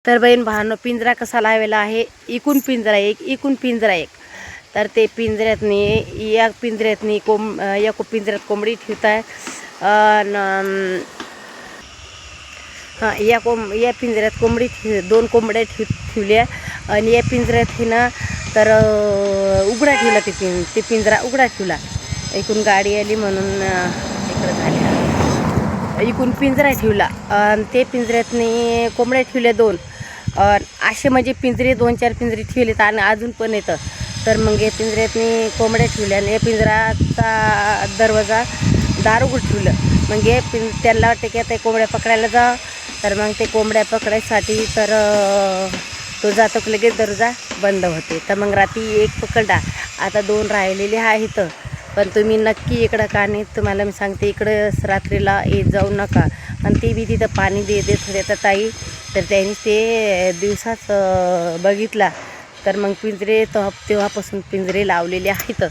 तर बहीण भावांनो, पिंजरा कसा लावलेला आहे, इकून पिंजरा एक इकून पिंजरा एक. तर ते पिंजऱ्यातनी या पिंजऱ्यातनी या पिंजऱ्यात कोंबडी ठेवत आहे. या पिंजऱ्यात दोन कोंबड्या ठेवल्या आणि या पिंजऱ्यात हे ना तर उघडा ठेवला. ते पिंजरा उघडा ठेवला. इकून गाडी आली म्हणून इकडं झाले. इकून पिंजरा ठेवला आणि ते पिंजऱ्यातनी कोंबड्या ठेवल्या दोन. असे म्हणजे पिंजरे 2-4 पिंजरे ठेवलेत आणि अजून पण येतं. तर मग या पिंजऱ्यातनी कोंबड्या ठेवल्या आणि या पिंजराचा दरवाजा दार उघड ठेवलं. मग हे त्यांना वाटते की आता कोंबड्या पकडायला जा. तर मग ते कोंबड्या पकडायसाठी तर तो जातो की लगेच दरवाजा बंद होते. तर मग रात्री एक पकडला, आता 2 राहिलेले आहेत. पण तुम्ही नक्की इकडं का नाही, तुम्हाला मी सांगते इकडं रात्रीला येत जाऊ नका. आणि ते बी तिथं पाणी देत होते ताई. तर त्यांनी ते दिवसाच बघितला. तर मग पिंजरे तेव्हापासून पिंजरे लावलेले आहेत.